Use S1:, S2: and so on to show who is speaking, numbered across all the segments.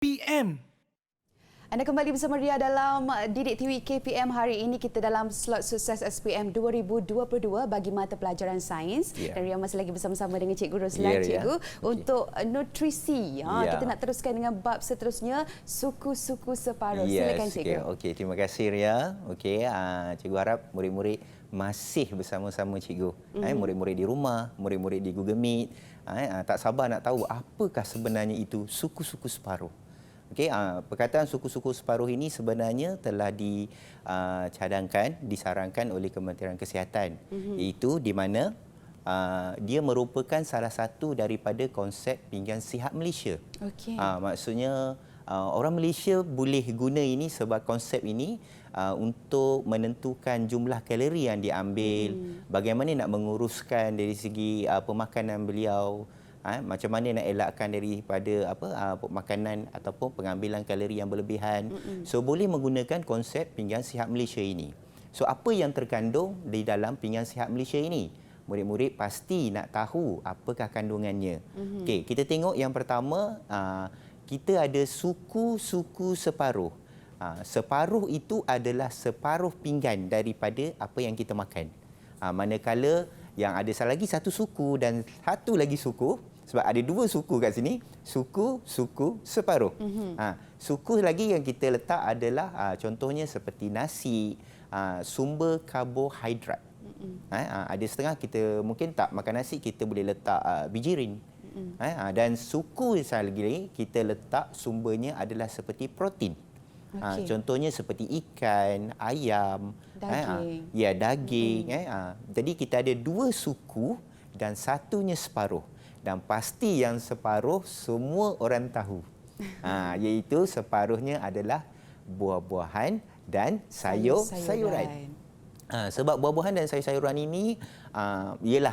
S1: PM.
S2: Anda kembali bersama Ria dalam Didik TV KPM. Hari ini kita dalam slot sukses SPM 2022 bagi mata pelajaran sains. Dan Ria masih lagi bersama-sama dengan Cikgu Roslan, Cikgu, untuk nutrisi. Kita nak teruskan dengan bab seterusnya, suku-suku separuh. Silakan Cikgu.
S3: Okey, terima kasih Ria. Okey, Cikgu harap murid-murid masih bersama-sama Cikgu. Murid-murid di rumah, murid-murid di Google Meet, tak sabar nak tahu apakah sebenarnya itu suku-suku separuh. Okey, perkataan suku-suku separuh ini sebenarnya telah dicadangkan, disarankan oleh Kementerian Kesihatan, iaitu di mana dia merupakan salah satu daripada konsep pinggan sihat Malaysia. Maksudnya orang Malaysia boleh guna ini sebab konsep ini untuk menentukan jumlah kalori yang diambil, bagaimana nak menguruskan dari segi pemakanan beliau, macam mana nak elakkan daripada makanan ataupun pengambilan kalori yang berlebihan. So boleh menggunakan konsep pinggan sihat Malaysia ini. So apa yang terkandung di dalam pinggan sihat Malaysia ini? Murid-murid pasti nak tahu apakah kandungannya. Okey, kita tengok yang pertama, kita ada suku-suku separuh. Separuh itu adalah separuh pinggan daripada apa yang kita makan. Manakala yang ada lagi satu suku dan satu lagi suku, sebab ada dua suku kat sini, suku separuh. Suku lagi yang kita letak adalah contohnya seperti nasi, sumber karbohidrat. Ada setengah kita mungkin tak makan nasi, kita boleh letak bijirin. Dan suku lagi kita letak sumbernya adalah seperti protein. Contohnya seperti ikan, ayam, daging. Daging. Jadi kita ada dua suku dan satunya separuh. Dan pasti yang separuh semua orang tahu. Iaitu separuhnya adalah buah-buahan dan sayur-sayuran. Sebab buah-buahan dan sayur-sayuran ini ialah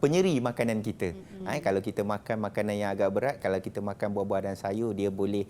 S3: penyeri makanan kita. Kalau kita makan makanan yang agak berat, kalau kita makan buah-buah dan sayur, dia boleh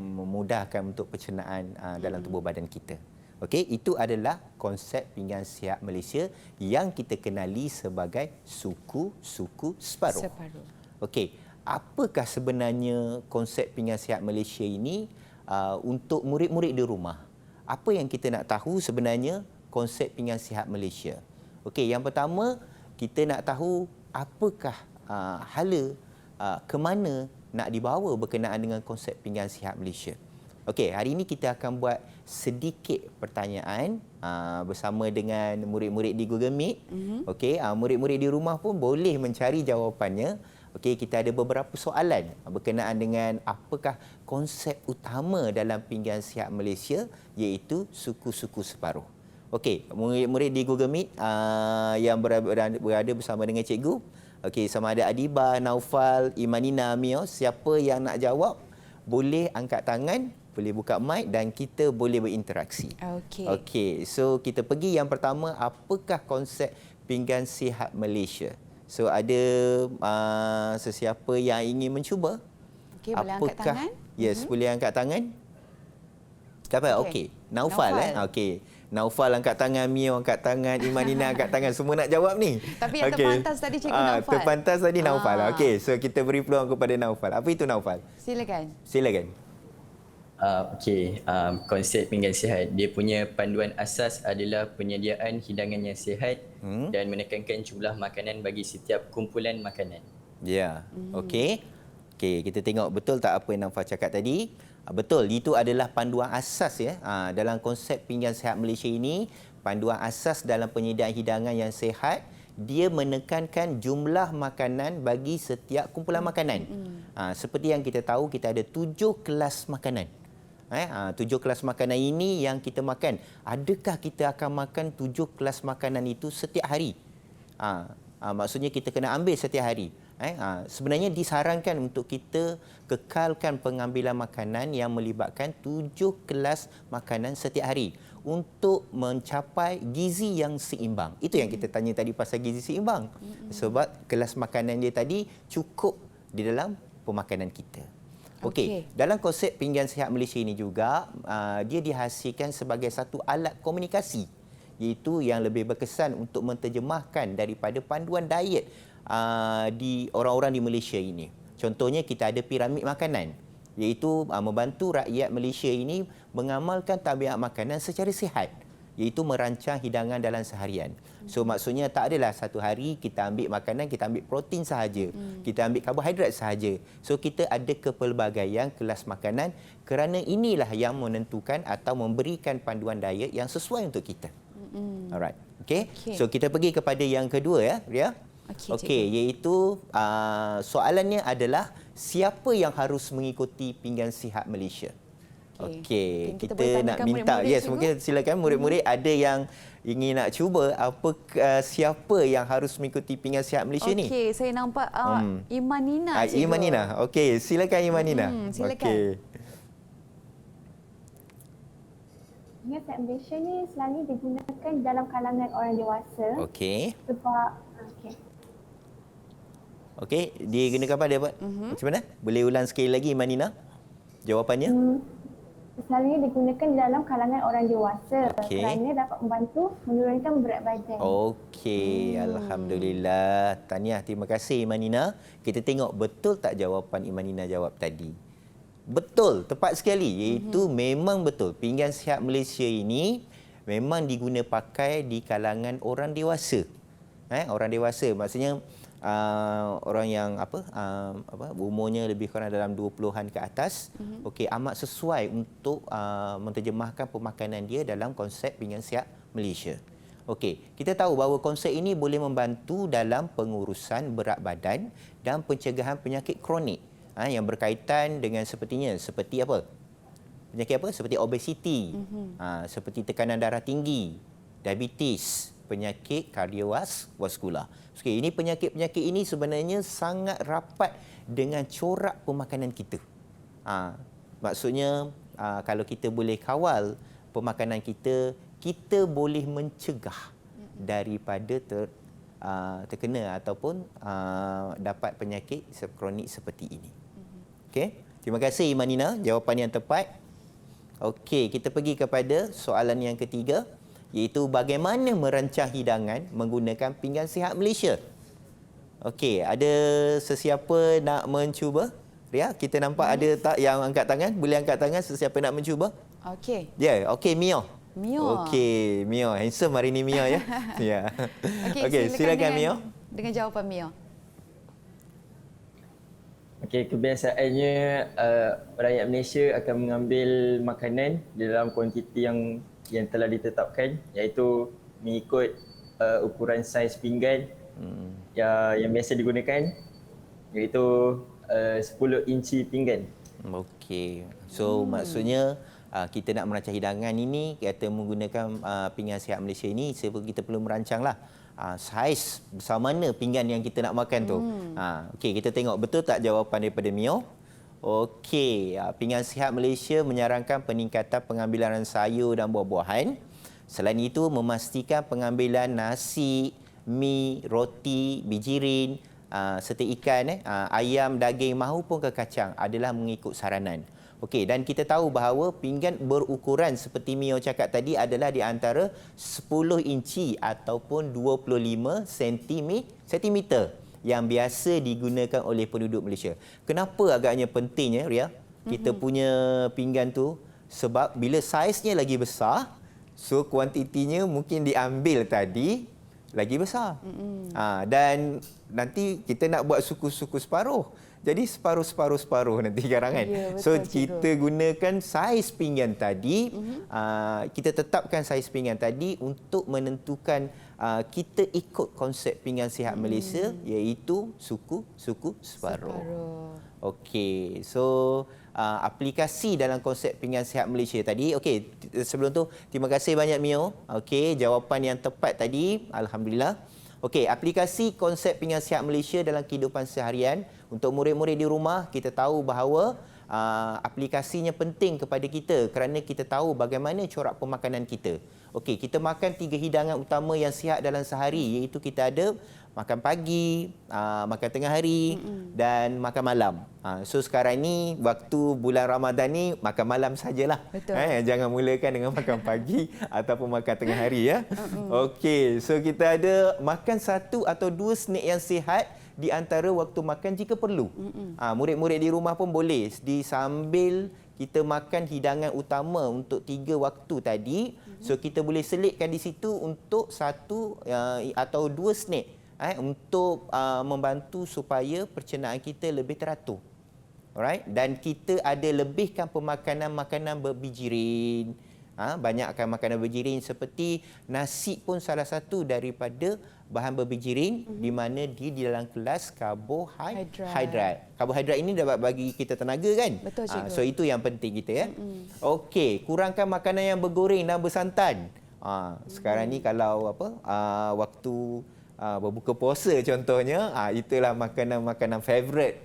S3: memudahkan untuk pencernaan dalam tubuh badan kita. Okey, itu adalah konsep pinggan sihat Malaysia yang kita kenali sebagai suku-suku separuh. Okey, apakah sebenarnya konsep pinggan sihat Malaysia ini untuk murid-murid di rumah? Apa yang kita nak tahu sebenarnya konsep pinggan sihat Malaysia? Okey, yang pertama kita nak tahu apakah hala ke mana nak dibawa berkenaan dengan konsep pinggan sihat Malaysia. Okey, hari ini kita akan buat sedikit pertanyaan bersama dengan murid-murid di Google Meet. Okey, murid-murid di rumah pun boleh mencari jawapannya. Okey, kita ada beberapa soalan berkenaan dengan apakah konsep utama dalam pinggan sihat Malaysia, iaitu suku-suku separuh. Okey, murid-murid di Google Meet yang berada bersama dengan cikgu. Okey, sama ada Adiba, Naufal, Imanina, Mio, siapa yang nak jawab boleh angkat tangan, boleh buka mic dan kita boleh berinteraksi. Okey, so kita pergi yang pertama, apakah konsep pinggan sihat Malaysia? So ada sesiapa yang ingin mencuba?
S2: Okey, boleh angkat tangan?
S3: Yes, boleh angkat tangan. Siapa? Okey, Naufal. Okey. Naufal angkat tangan, Mio angkat tangan, Imanina angkat tangan. Semua nak jawab ni.
S2: Tapi yang terpantas tadi Cikgu Naufal.
S3: Terpantas tadi Naufal. Okey, so kita beri peluang kepada Naufal. Apa itu Naufal? Silakan.
S4: Konsep pinggan sihat, dia punya panduan asas adalah penyediaan hidangan yang sihat dan menekankan jumlah makanan bagi setiap kumpulan makanan.
S3: Okey, kita tengok betul tak apa yang Naufal cakap tadi. Betul, itu adalah panduan asas dalam konsep pinggan sihat Malaysia ini. Panduan asas dalam penyediaan hidangan yang sihat, dia menekankan jumlah makanan bagi setiap kumpulan makanan. Seperti yang kita tahu, kita ada 7 kelas makanan. 7 kelas makanan ini yang kita makan. Adakah kita akan makan 7 kelas makanan itu setiap hari? Maksudnya kita kena ambil setiap hari. Sebenarnya disarankan untuk kita kekalkan pengambilan makanan yang melibatkan 7 kelas makanan setiap hari untuk mencapai gizi yang seimbang. Itu yang kita tanya tadi pasal gizi seimbang. Sebab kelas makanan dia tadi cukup di dalam pemakanan kita. Okey, dalam konsep pinggan sihat Malaysia ini juga dia dihasilkan sebagai satu alat komunikasi, iaitu yang lebih berkesan untuk menterjemahkan daripada panduan diet di orang-orang di Malaysia ini. Contohnya kita ada piramid makanan, iaitu membantu rakyat Malaysia ini mengamalkan tabiat makanan secara sihat, iaitu merancang hidangan dalam seharian. So maksudnya tak adalah satu hari kita ambil makanan, kita ambil protein sahaja, kita ambil karbohidrat sahaja. So kita ada kepelbagaian kelas makanan, kerana inilah yang menentukan atau memberikan panduan diet yang sesuai untuk kita. Alright. Okay. So kita pergi kepada yang kedua ya, Ria. Okey, iaitu soalannya adalah siapa yang harus mengikuti pinggan sihat Malaysia? Okey, kita nak minta, yes, mungkin silakan murid-murid ada yang ingin nak cuba siapa yang harus mengikuti pinggan sihat Malaysia ni?
S2: Okey, saya nampak Imanina.
S3: Imanina. Okey, silakan Imanina.
S2: Silakan.
S3: Okay.
S1: Pinggan sihat Malaysia ni selalu digunakan dalam kalangan orang dewasa.
S3: Okey.
S1: Sebab
S3: Okey, digunakan apa dia buat? Macam mana? Boleh ulang sekali lagi Imanina jawapannya?
S1: Selalunya digunakan dalam kalangan orang dewasa kerana dapat membantu menurunkan berat badan.
S3: Okey, alhamdulillah. Tahniah, terima kasih Imanina. Kita tengok betul tak jawapan Imanina jawab tadi. Betul, tepat sekali. Iaitu memang betul. Pinggan sihat Malaysia ini memang diguna pakai di kalangan orang dewasa. Orang dewasa maksudnya orang yang umurnya lebih kurang dalam 20-an ke atas. Okey, amat sesuai untuk menterjemahkan pemakanan dia dalam konsep pinggan sihat Malaysia. Okey, kita tahu bahawa konsep ini boleh membantu dalam pengurusan berat badan dan pencegahan penyakit kronik yang berkaitan dengan seperti apa? Penyakit apa? Seperti obesiti, seperti tekanan darah tinggi, diabetes, penyakit kardiovaskular. Okay, ini penyakit-penyakit ini sebenarnya sangat rapat dengan corak pemakanan kita. Maksudnya kalau kita boleh kawal pemakanan kita, kita boleh mencegah daripada terkena ataupun dapat penyakit kronik seperti ini. Okey, terima kasih Imanina, jawapan yang tepat. Okey, kita pergi kepada soalan yang ketiga, iaitu bagaimana merancang hidangan menggunakan pinggan sihat Malaysia. Okey, ada sesiapa nak mencuba? Ria, kita nampak ada tak yang angkat tangan? Boleh angkat tangan sesiapa nak mencuba?
S2: Okey.
S3: Ya, okey Mio.
S2: Mio.
S3: Okey, Mio. Handsome hari ni Mio ya. Ya. Okey, silakan Mio.
S2: Dengan jawapan Mio.
S4: Okey, kebiasaannya rakyat Malaysia akan mengambil makanan dalam kuantiti yang telah ditetapkan, iaitu mengikut ukuran saiz pinggan yang biasa digunakan, iaitu 10 inci pinggan.
S3: Okey. So maksudnya kita nak merancang hidangan ini, kita menggunakan pinggan sihat Malaysia ini, kita perlu merancanglah saiz besar mana pinggan yang kita nak makan tu. Okey, kita tengok betul tak jawapan daripada Mio? Okey, pinggan sihat Malaysia menyarankan peningkatan pengambilan sayur dan buah-buahan. Selain itu, memastikan pengambilan nasi, mi, roti, bijirin, serta ikan, ayam, daging mahupun kacang adalah mengikut saranan. Okey, dan kita tahu bahawa pinggan berukuran seperti Mio cakap tadi adalah di antara 10 inci ataupun 25 sentimeter yang biasa digunakan oleh penduduk Malaysia. Kenapa agaknya pentingnya, Ria, kita punya pinggan tu? Sebab bila saiznya lagi besar, so kuantitinya mungkin diambil tadi lagi besar. Dan nanti kita nak buat suku-suku separuh. Jadi separuh nanti karangan. Ya, so kita gunakan saiz pinggan tadi, kita tetapkan saiz pinggan tadi untuk menentukan kita ikut konsep pinggan sihat Malaysia, iaitu suku separuh. Okey, so aplikasi dalam konsep pinggan sihat Malaysia tadi. Okey, sebelum tu terima kasih banyak Mio. Okey, jawapan yang tepat tadi, alhamdulillah. Okey, aplikasi konsep pinggan sihat Malaysia dalam kehidupan seharian untuk murid-murid di rumah, kita tahu bahawa aplikasinya penting kepada kita kerana kita tahu bagaimana corak pemakanan kita. Okey, kita makan 3 hidangan utama yang sihat dalam sehari, iaitu kita ada makan pagi, makan tengah hari dan makan malam. So sekarang ni waktu bulan Ramadan ni makan malam sajalah. Jangan mulakan dengan makan pagi ataupun makan tengah hari ya. Okey, so kita ada makan 1 atau 2 snack yang sihat di antara waktu makan jika perlu. Murid-murid di rumah pun boleh sambil kita makan hidangan utama untuk 3 waktu tadi. So kita boleh selitkan di situ untuk 1 atau 2 snack untuk membantu supaya pencernaan kita lebih teratur. Alright, dan kita ada lebihkan pemakanan-makanan berbijirin. Banyakkan makanan berbijirin seperti nasi pun salah satu daripada bahan berbijirin di mana dia di dalam kelas karbohidrat. Karbohidrat ini dapat bagi kita tenaga kan?
S2: Betul, cikgu.
S3: So itu yang penting kita ya. Okey, kurangkan makanan yang bergoreng dan bersantan. Sekarang ni kalau waktu berbuka puasa contohnya, itulah makanan-makanan favourite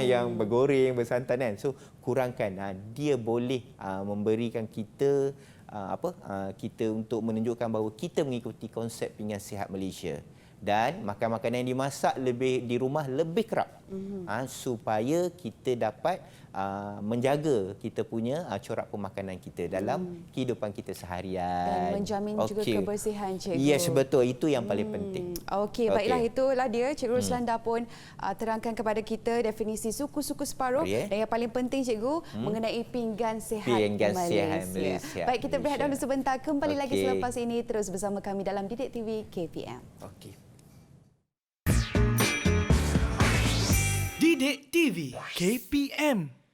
S3: yang bergoreng, bersantan kan. So kurangkan. Dia boleh memberikan kita kita untuk menunjukkan bahawa kita mengikuti konsep pinggan sihat Malaysia. Dan makan makanan yang dimasak di rumah lebih kerap supaya kita dapat menjaga kita punya corak pemakanan kita dalam kehidupan kita seharian.
S2: Dan menjamin juga kebersihan, cikgu.
S3: Yes, betul. Itu yang paling penting.
S2: Okey, baiklah, itulah dia. Cikgu Ruslanda pun terangkan kepada kita definisi suku-suku separuh dan yang paling penting, cikgu, mengenai pinggan sihat Malaysia. Baik, kita berehat dahulu sebentar. Kembali lagi selepas ini terus bersama kami dalam Didik TV KPM.
S3: Okey.
S5: Didik TV KPM